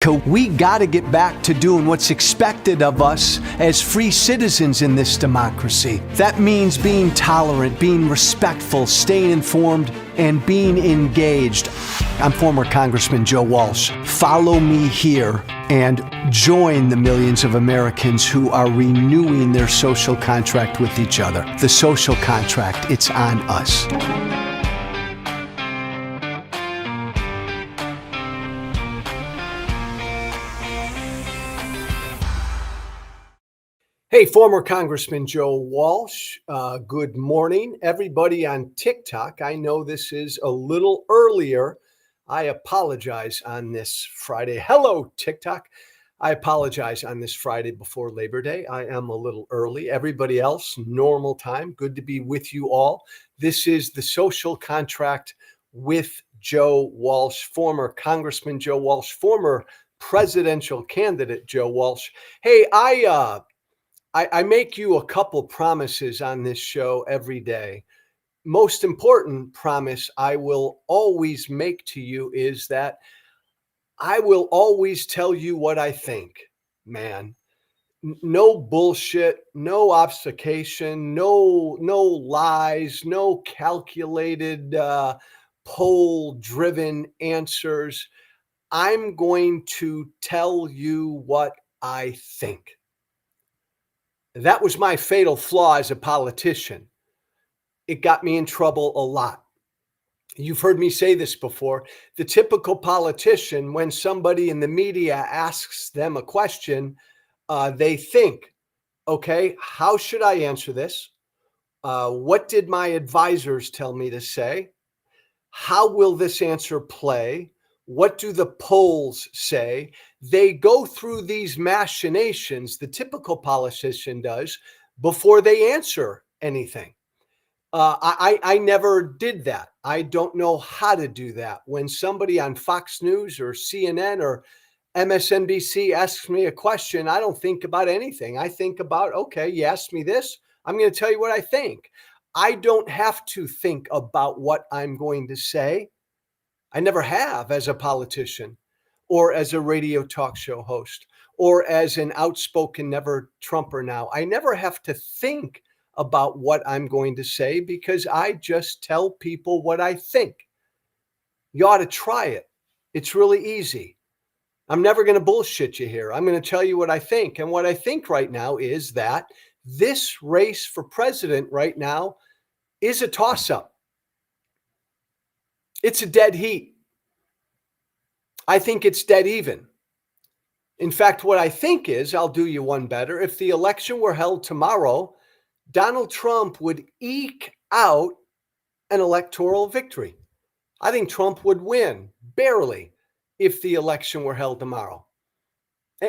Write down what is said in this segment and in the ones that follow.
America, we got to get back to doing what's expected of us as free citizens in this democracy. That means being tolerant, being respectful, staying informed, and being engaged. I'm former Congressman Joe Walsh. Follow me here and join the millions of Americans who are renewing their social contract with each other. The social contract, it's on us. Hey, former Congressman Joe Walsh, good morning. Everybody on TikTok, I know this is a little earlier. I apologize on this Friday. Hello, TikTok. I apologize on this Friday before Labor Day. I am a little early. Everybody else, normal time. Good to be with you all. This is the social contract with Joe Walsh, former Congressman Joe Walsh, former presidential candidate Joe Walsh. Hey, I make you a couple promises on this show every day. Most important promise I will always make to you is that I will always tell you what I think, man. No bullshit, no obfuscation, no lies, no calculated poll-driven answers. I'm going to tell you what I think. That was my fatal flaw as a politician. It got me in trouble a lot. You've heard me say this before. The typical politician, when somebody in the media asks them a question, they think, okay, how should I answer this? What did my advisors tell me to say? How will this answer play? What do the polls say? They go through these machinations, the typical politician does, before they answer anything. I never did that. I don't know how to do that. When somebody on Fox News or CNN or MSNBC asks me a question, I don't think about anything. I think about, okay, you asked me this, I'm going to tell you what I think. I don't have to think about what I'm going to say. I never have as a politician or as a radio talk show host or as an outspoken never Trumper now. I never have to think about what I'm going to say because I just tell people what I think. You ought to try it. It's really easy. I'm never going to bullshit you here. I'm going to tell you what I think. And what I think right now is that this race for president right now is a toss-up. It's a dead heat. I think it's dead even. In fact, what I think is, I'll do you one better. If the election were held tomorrow, Donald Trump would eke out an electoral victory. I think Trump would win, barely, if the election were held tomorrow.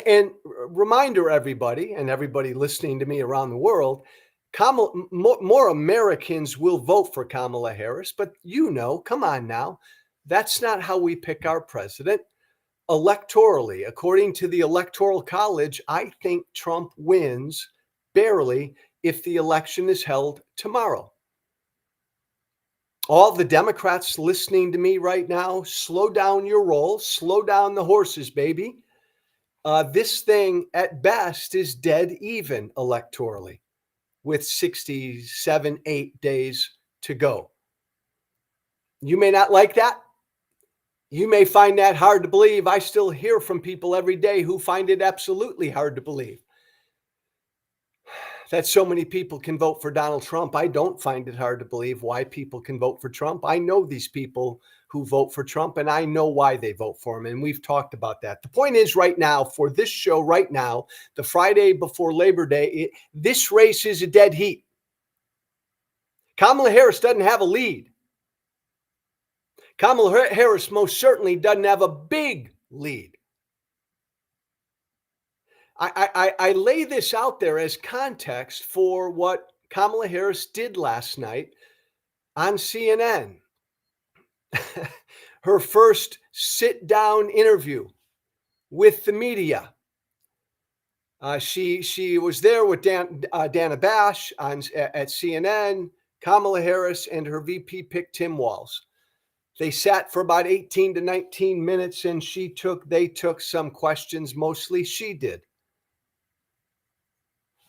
And reminder, everybody, and everybody listening to me around the world, more Americans will vote for Kamala Harris, but come on now, that's not how we pick our president. Electorally, according to the Electoral College, I think Trump wins barely if the election is held tomorrow. All the Democrats listening to me right now, slow down your roll, slow down the horses, baby. This thing at best is dead even electorally with 67, 8 days to go. You may not like that. You may find that hard to believe. I still hear from people every day who find it absolutely hard to believe that so many people can vote for Donald Trump. I don't find it hard to believe why people can vote for Trump. I know these people who vote for Trump, and I know why they vote for him, and we've talked about that. The point is right now, for this show right now, the Friday before Labor Day, this race is a dead heat. Kamala Harris doesn't have a lead. Kamala Harris most certainly doesn't have a big lead. I lay this out there as context for what Kamala Harris did last night on CNN. Her first sit-down interview with the media. She was there with Dana Bash at CNN, Kamala Harris, and her VP pick Tim Walz. They sat for about 18 to 19 minutes and they took some questions, mostly she did.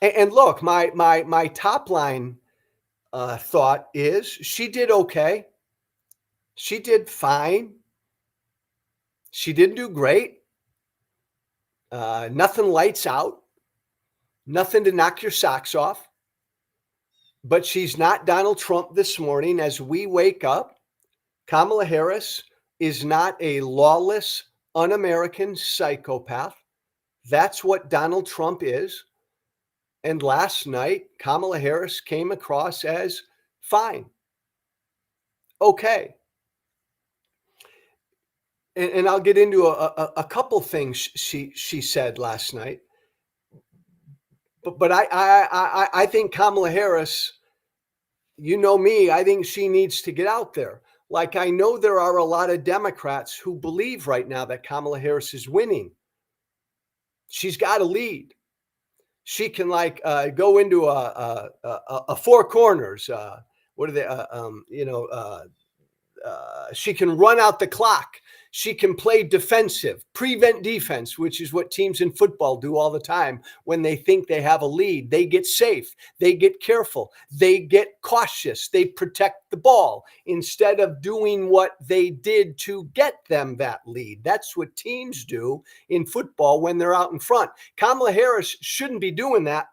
And look, my top line thought is she did okay. She did fine. She didn't do great. Nothing lights out. Nothing to knock your socks off. But she's not Donald Trump this morning as we wake up. Kamala Harris is not a lawless, un-American psychopath. That's what Donald Trump is. And last night, Kamala Harris came across as fine. Okay. And I'll get into a couple things she said last night. But I think Kamala Harris, you know me, I think she needs to get out there. Like, I know there are a lot of Democrats who believe right now that Kamala Harris is winning. She's got to lead. She can go into a four corners. What are they? She can run out the clock. She can play defensive, prevent defense, which is what teams in football do all the time. When they think they have a lead, they get safe, they get careful, they get cautious, they protect the ball instead of doing what they did to get them that lead. That's what teams do in football when they're out in front. Kamala Harris shouldn't be doing that.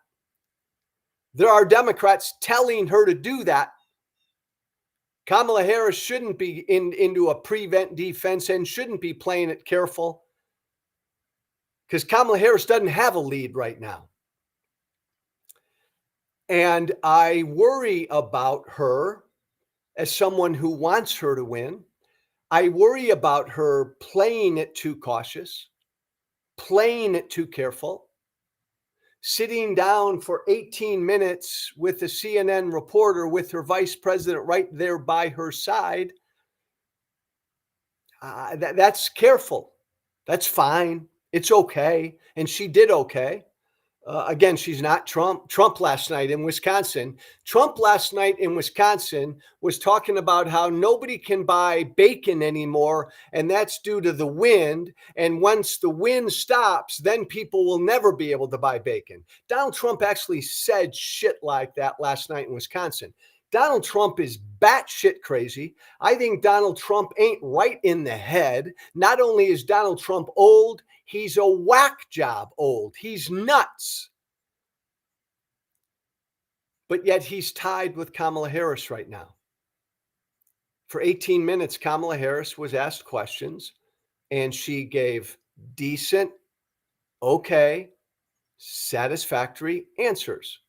There are Democrats telling her to do that. Kamala Harris shouldn't be into a prevent defense and shouldn't be playing it careful because Kamala Harris doesn't have a lead right now. And I worry about her as someone who wants her to win. I worry about her playing it too cautious, playing it too careful, sitting down for 18 minutes with a CNN reporter with her vice president right there by her side. That's careful. That's fine. It's okay. And she did okay. Again, she's not Trump. Trump last night in Wisconsin was talking about how nobody can buy bacon anymore, and that's due to the wind. And once the wind stops, then people will never be able to buy bacon. Donald Trump actually said shit like that last night in Wisconsin. Donald Trump is batshit crazy. I think Donald Trump ain't right in the head. Not only is Donald Trump old, he's a whack job old. He's nuts. But yet he's tied with Kamala Harris right now. For 18 minutes, Kamala Harris was asked questions and she gave decent, okay, satisfactory answers.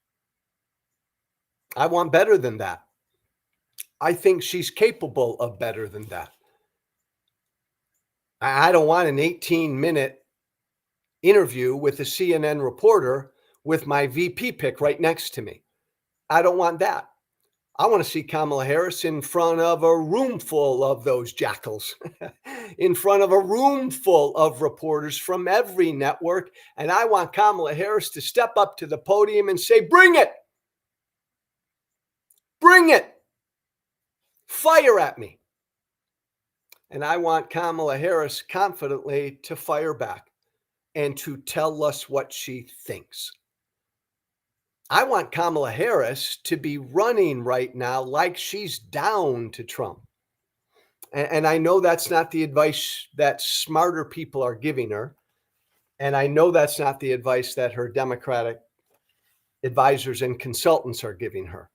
I want better than that. I think she's capable of better than that. I don't want an 18-minute interview with a CNN reporter with my VP pick right next to me. I don't want that. I want to see Kamala Harris in front of a room full of those jackals, in front of a room full of reporters from every network. And I want Kamala Harris to step up to the podium and say, bring it. Bring it. Fire at me. And I want Kamala Harris confidently to fire back and to tell us what she thinks. I want Kamala Harris to be running right now like she's down to Trump. And I know that's not the advice that smarter people are giving her. And I know that's not the advice that her Democratic advisors and consultants are giving her.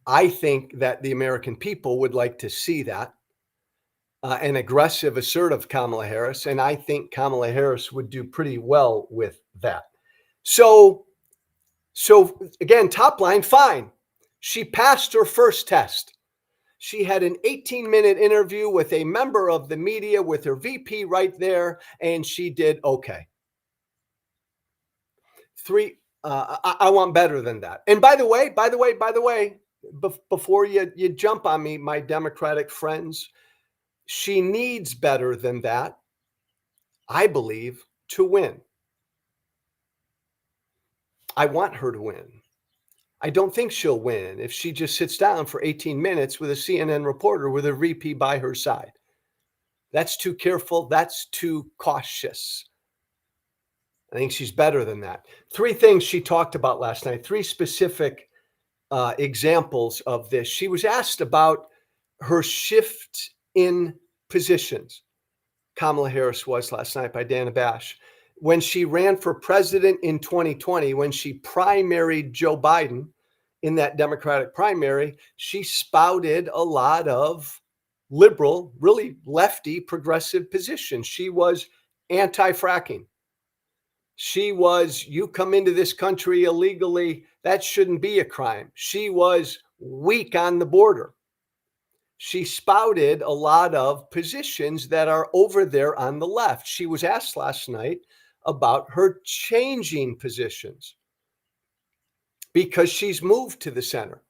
I think that the American people would like to see that. An aggressive, assertive Kamala Harris. And I think Kamala Harris would do pretty well with that. So again, top line, fine. She passed her first test. She had an 18-minute interview with a member of the media with her VP right there, and she did okay. I want better than that. And by the way, before you jump on me, my Democratic friends, she needs better than that, I believe, to win. I want her to win. I don't think she'll win if she just sits down for 18 minutes with a CNN reporter with a VP by her side. That's too careful. That's too cautious. I think she's better than that. Three things she talked about last night, three specific examples of this. She was asked about her shift in positions. Kamala Harris was last night by Dana Bash. When she ran for president in 2020, when she primaried Joe Biden in that Democratic primary, she spouted a lot of liberal, really lefty, progressive positions. She was anti-fracking. She was, you come into this country illegally, that shouldn't be a crime. She was weak on the border. She spouted a lot of positions that are over there on the left. She was asked last night about her changing positions because she's moved to the center.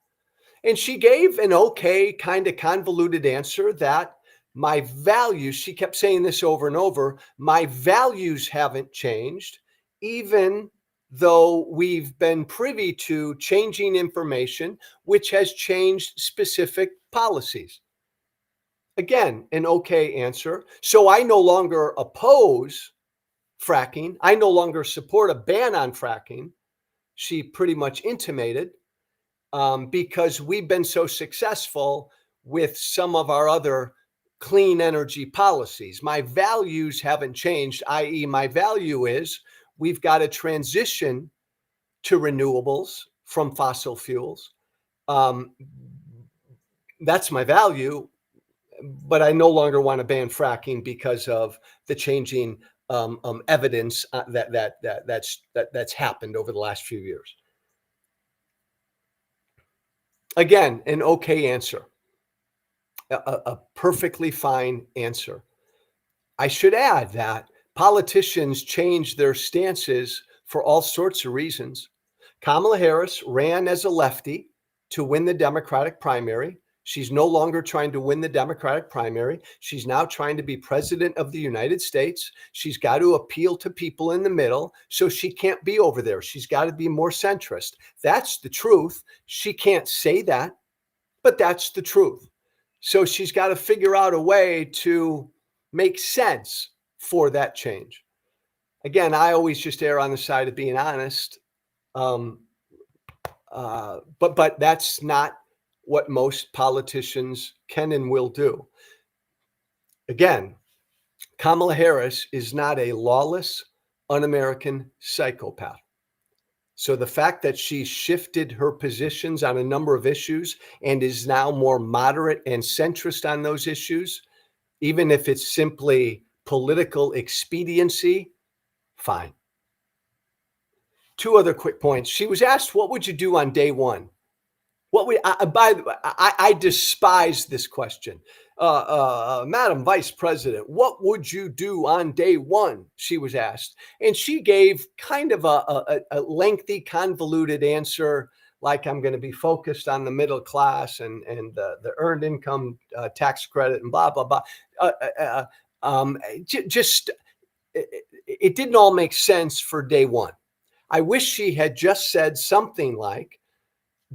And she gave an okay, kind of convoluted answer that my values, she kept saying this over and over, my values haven't changed, even though we've been privy to changing information, which has changed specific policies. Again, an okay answer. So I no longer oppose fracking. I no longer support a ban on fracking. She pretty much intimated because we've been so successful with some of our other clean energy policies. My values haven't changed, i.e., my value is we've got to transition to renewables from fossil fuels. That's my value, but I no longer want to ban fracking because of the changing evidence that's happened over the last few years. Again, an okay answer, a perfectly fine answer. I should add that politicians change their stances for all sorts of reasons. Kamala Harris ran as a lefty to win the Democratic primary. She's no longer trying to win the Democratic primary. She's now trying to be president of the United States. She's got to appeal to people in the middle, so she can't be over there. She's got to be more centrist. That's the truth. She can't say that, but that's the truth. So she's got to figure out a way to make sense for that change. Again, I always just err on the side of being honest. But that's not what most politicians can and will do. Again, Kamala Harris is not a lawless, un-American psychopath. So the fact that she shifted her positions on a number of issues and is now more moderate and centrist on those issues, even if it's simply political expediency, fine. Two other quick points. She was asked, what would you do on day one? By the way, I despise this question. Madam Vice President, what would you do on day one? She was asked. And she gave kind of a lengthy, convoluted answer, like I'm going to be focused on the middle class and the earned income tax credit and blah, blah, blah. It didn't all make sense for day one. I wish she had just said something like,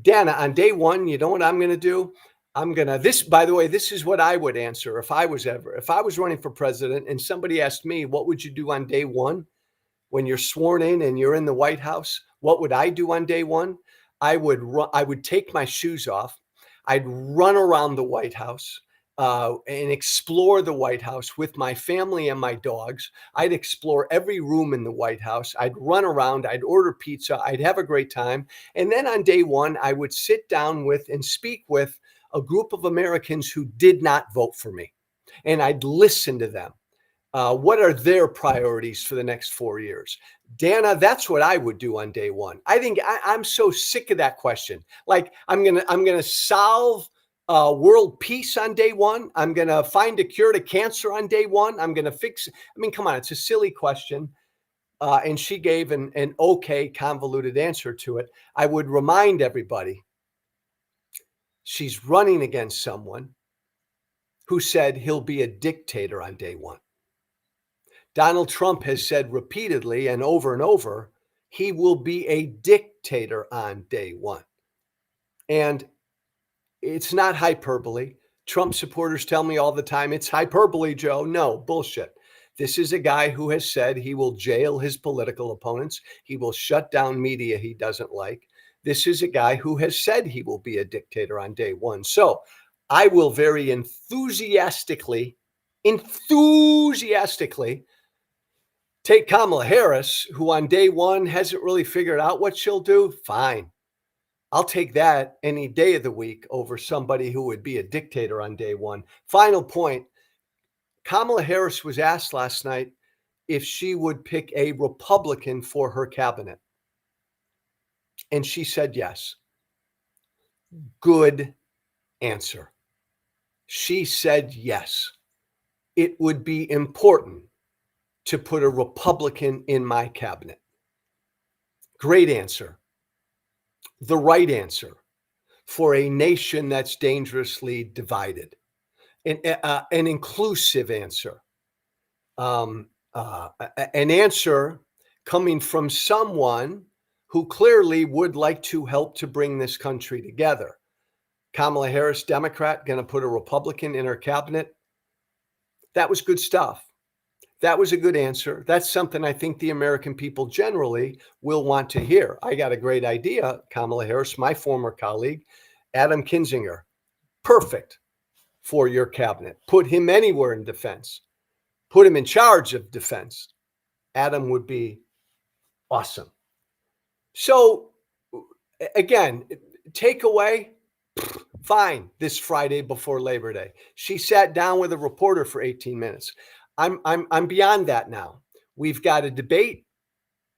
Dana, on day one, you know what I'm going to do? By the way, this is what I would answer if I was running for president and somebody asked me, what would you do on day one when you're sworn in and you're in the White House? What would I do on day one? I would take my shoes off. I'd run around the White House and explore the White House with my family and my dogs. I'd explore every room in the White House. I'd run around. I'd order pizza. I'd have a great time. And then on day one, I would sit down with and speak with a group of Americans who did not vote for me. And I'd listen to them. What are their priorities for the next 4 years? Dana, that's what I would do on day one. I think I'm so sick of that question. Like I'm gonna solve world peace on day one. I'm going to find a cure to cancer on day one. I'm going to fix. I mean, come on, it's a silly question. And she gave an okay, convoluted answer to it. I would remind everybody she's running against someone who said he'll be a dictator on day one. Donald Trump has said repeatedly and over he will be a dictator on day one. And it's not hyperbole. Trump supporters tell me all the time, it's hyperbole, Joe. No, bullshit. This is a guy who has said he will jail his political opponents. He will shut down media he doesn't like. This is a guy who has said he will be a dictator on day one. So I will very enthusiastically take Kamala Harris, who on day one hasn't really figured out what she'll do. Fine. I'll take that any day of the week over somebody who would be a dictator on day one. Final point. Kamala Harris was asked last night if she would pick a Republican for her cabinet. And she said yes. Good answer. She said yes. It would be important to put a Republican in my cabinet. Great answer. The right answer for a nation that's dangerously divided. An inclusive answer. An answer coming from someone who clearly would like to help to bring this country together. Kamala Harris, Democrat, going to put a Republican in her cabinet. That was good stuff. That was a good answer. That's something I think the American people generally will want to hear. I got a great idea, Kamala Harris, my former colleague, Adam Kinzinger. Perfect for your cabinet. Put him anywhere in defense. Put him in charge of defense. Adam would be awesome. So, again, takeaway, fine, this Friday before Labor Day. She sat down with a reporter for 18 minutes. I'm beyond that now. We've got a debate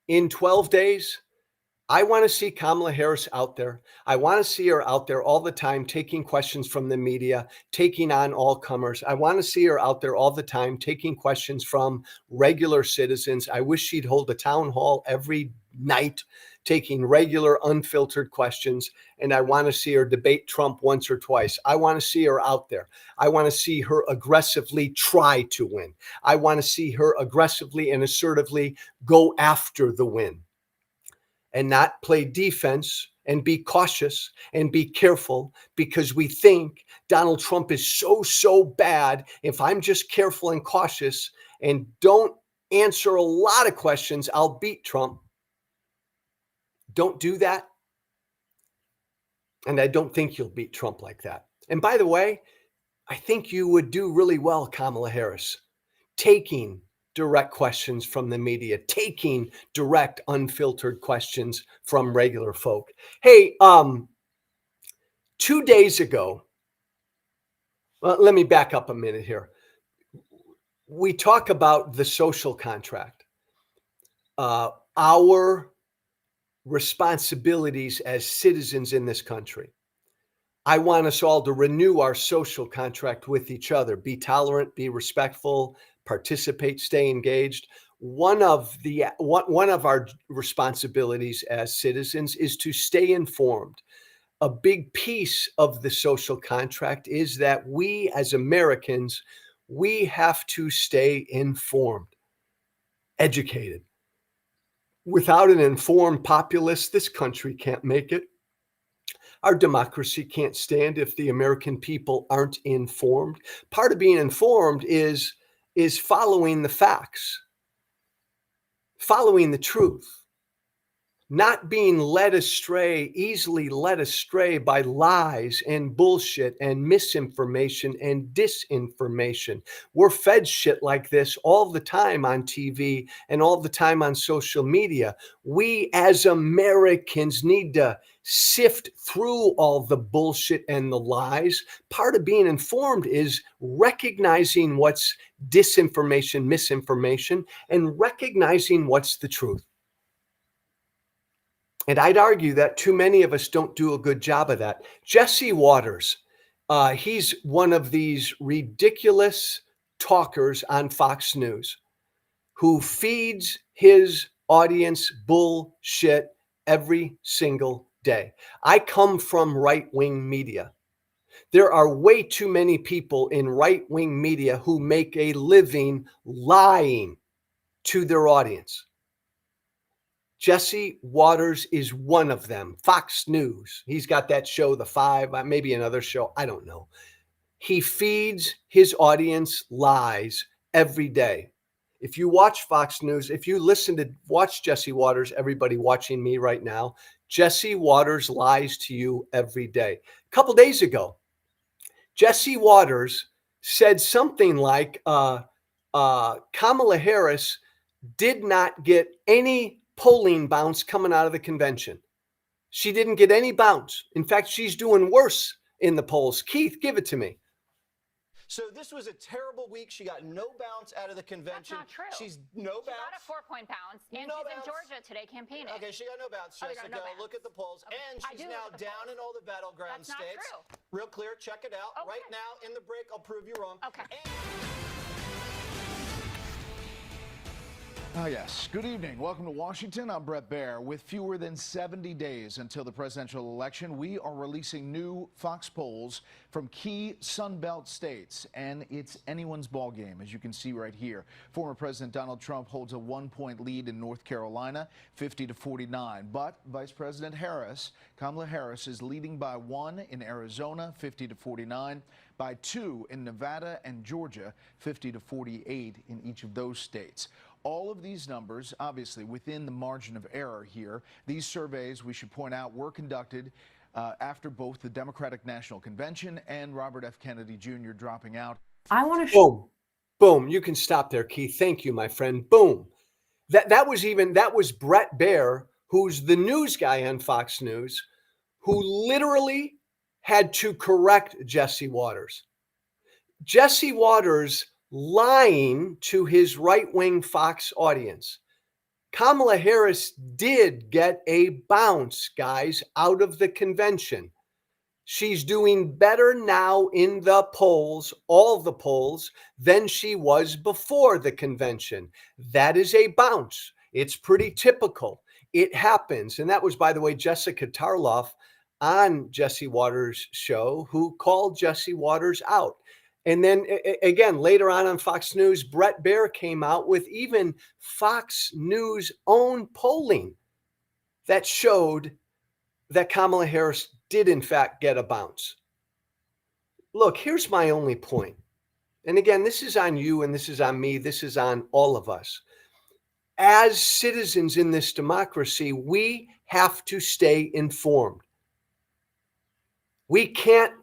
in 12 days. I want to see Kamala Harris out there. I want to see her out there all the time, taking questions from the media, taking on all comers. I want to see her out there all the time, taking questions from regular citizens. I wish she'd hold a town hall every night, taking regular, unfiltered questions. And I want to see her debate Trump once or twice. I want to see her out there. I want to see her aggressively try to win. I want to see her aggressively and assertively go after the win and not play defense and be cautious and be careful because we think Donald Trump is so bad. If I'm just careful and cautious and don't answer a lot of questions, I'll beat Trump. Don't do that. And I don't think you'll beat Trump like that. And by the way, I think you would do really well, Kamala Harris, taking direct questions from the media, taking direct, unfiltered questions from regular folk. Hey, 2 days ago, let me back up a minute here. We talk about the social contract, our responsibilities as citizens in this country. I want us all to renew our social contract with each other, be tolerant, be respectful, participate, stay engaged. One of our responsibilities as citizens is to stay informed. A big piece of the social contract is that we as Americans, we have to stay informed, educated. Without an informed populace, this country can't make it. Our democracy can't stand if the American people aren't informed. Part of being informed is following the facts, following the truth, not being led astray, easily led astray by lies and bullshit and misinformation and disinformation. We're fed shit like this all the time on TV and all the time on social media. We as Americans need to sift through all the bullshit and the lies. Part of being informed is recognizing what's disinformation, misinformation, and recognizing what's the truth. And I'd argue that too many of us don't do a good job of that. Jesse Waters, he's one of these ridiculous talkers on Fox News who feeds his audience bullshit every single day. I come from right-wing media. There are way too many people in right-wing media who make a living lying to their audience. Jesse Waters is one of them. Fox News. He's got that show, The Five, maybe another show. I don't know. He feeds his audience lies every day. If you watch Fox News, if you watch Jesse Waters, everybody watching me right now, Jesse Waters lies to you every day. A couple days ago, Jesse Waters said something like Kamala Harris did not get any polling bounce coming out of the convention. She didn't get any bounce. In fact, she's doing worse in the polls. Keith, give it to me. So this was a terrible week. She got no bounce out of the convention. That's not true. She's no bounce. She got a 4-point bounce, and no she's bounce. in Georgia today campaigning. Okay, she got no bounce, Jessica. No bounce. Look at the polls. Okay. And she's now down in all the battleground That's states. Not true. Real clear, check it out. Okay. Right now, in the break, I'll prove you wrong. Okay. Yes. Good evening. Welcome to Washington. I'm Brett Baer. With fewer than 70 days until the presidential election, we are releasing new Fox polls from key Sun Belt states, and it's anyone's ball game, as you can see right here. Former President Donald Trump holds a 1-point lead in North Carolina, 50-49. But Vice President Kamala Harris, is leading by 1 in Arizona, 50-49, by 2 in Nevada and Georgia, 50-48 in each of those states. All of these numbers, obviously, within the margin of error here. These surveys, we should point out, were conducted after both the Democratic National Convention and Robert F. Kennedy Jr. dropping out. I want to boom, boom. You can stop there, Keith. Thank you, my friend. Boom. That was Brett Baer, who's the news guy on Fox News, who literally had to correct Jesse Waters. Jesse Waters lying to his right-wing Fox audience. Kamala Harris did get a bounce, guys, out of the convention. She's doing better now in the polls, all the polls, than she was before the convention. That is a bounce. It's pretty typical. It happens. And that was, by the way, Jessica Tarloff on Jesse Waters' show, who called Jesse Waters out. And then again, later on Fox News, Brett Baer came out with even Fox News' own polling that showed that Kamala Harris did in fact get a bounce. Look, here's my only point. And again, this is on you and this is on me. This is on all of us. As citizens in this democracy, we have to stay informed. We can't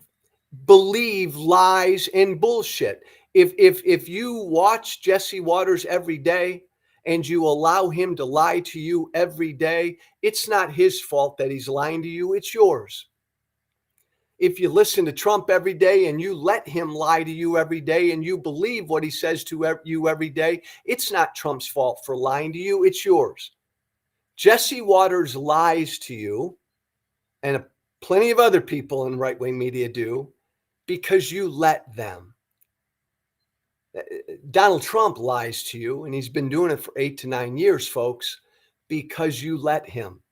believe lies and bullshit. If you watch Jesse Waters every day and you allow him to lie to you every day, it's not his fault that he's lying to you, it's yours. If you listen to Trump every day and you let him lie to you every day and you believe what he says to you every day, it's not Trump's fault for lying to you, it's yours. Jesse Waters lies to you, and plenty of other people in right-wing media do, because you let them. Donald Trump lies to you, and he's been doing it for 8 to 9 years, folks, because you let him.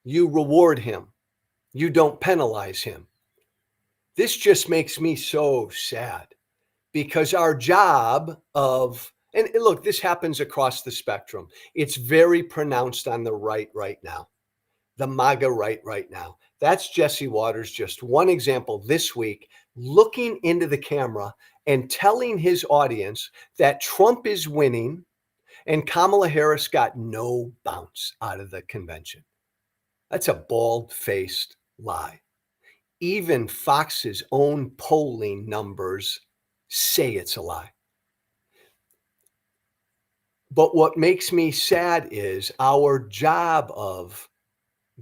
You reward him. You don't penalize him. This just makes me so sad, because our job and look, this happens across the spectrum. It's very pronounced on the right now. The MAGA right now. That's Jesse Waters, just one example this week, looking into the camera and telling his audience that Trump is winning and Kamala Harris got no bounce out of the convention. That's a bald-faced lie. Even Fox's own polling numbers say it's a lie. But what makes me sad is our job of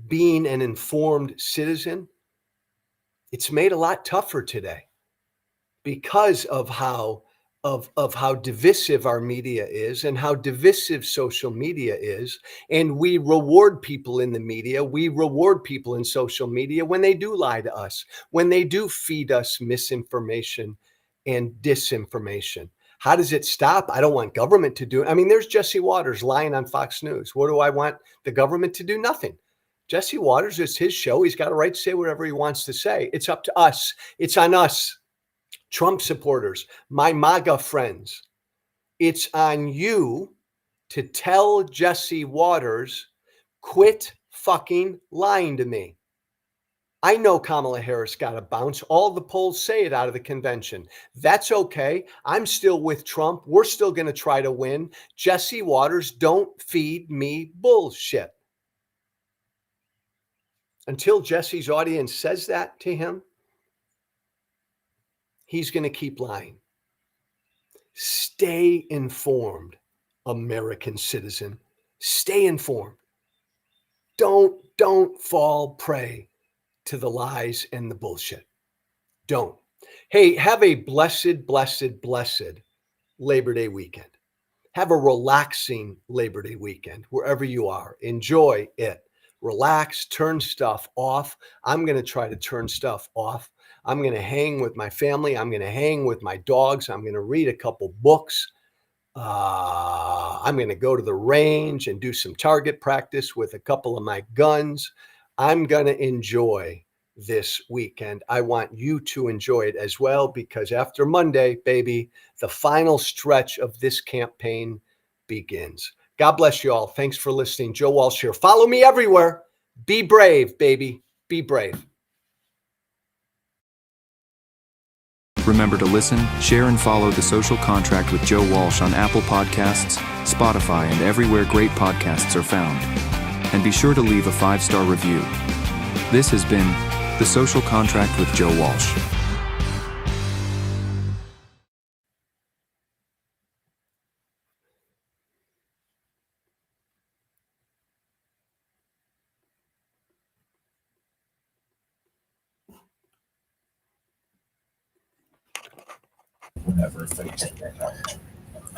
being an informed citizen, it's made a lot tougher today because of how divisive our media is and how divisive social media is. And we reward people in the media, we reward people in social media when they do lie to us, when they do feed us misinformation and disinformation. How does it stop? I don't want government to do it. I mean, there's Jesse Waters lying on Fox News. What do I want the government to do? Nothing. Jesse Waters, it's his show. He's got a right to say whatever he wants to say. It's up to us. It's on us, Trump supporters, my MAGA friends. It's on you to tell Jesse Waters Quit fucking lying to me. I know Kamala Harris got to bounce. All the polls say it out of the convention. That's okay. I'm still with Trump. We're still going to try to win. Jesse Waters, don't feed me bullshit. Until Jesse's audience says that to him, he's going to keep lying. Stay informed, American citizen. Stay informed. Don't fall prey to the lies and the bullshit. Don't. Hey, have a blessed Labor Day weekend. Have a relaxing Labor Day weekend wherever you are. Enjoy it. Relax, turn stuff off. I'm going to try to turn stuff off. I'm going to hang with my family. I'm going to hang with my dogs. I'm going to read a couple books. I'm going to go to the range and do some target practice with a couple of my guns. I'm going to enjoy this weekend. I want you to enjoy it as well, because after Monday, baby, the final stretch of this campaign begins. God bless you all. Thanks for listening. Joe Walsh here. Follow me everywhere. Be brave, baby. Be brave. Remember to listen, share, and follow The Social Contract with Joe Walsh on Apple Podcasts, Spotify, and everywhere great podcasts are found. And be sure to leave a 5-star review. This has been The Social Contract with Joe Walsh.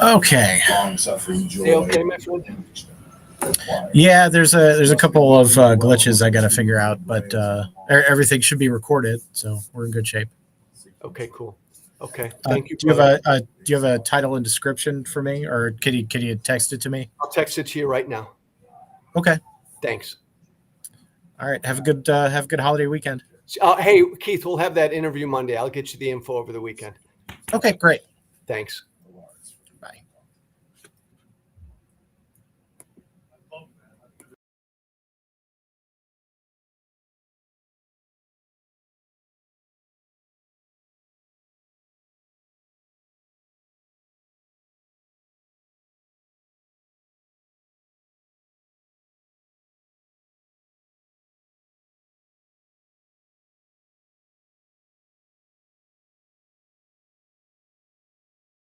Okay. Hey, okay, my friend? Yeah, there's a couple of glitches I got to figure out, but everything should be recorded, so we're in good shape. Okay, cool. Okay, thank you. Do you have a title and description for me, or can you text it to me? I'll text it to you right now. Okay. Thanks. All right. Have a good holiday weekend. Hey, Keith, we'll have that interview Monday. I'll get you the info over the weekend. Okay, great. Thanks.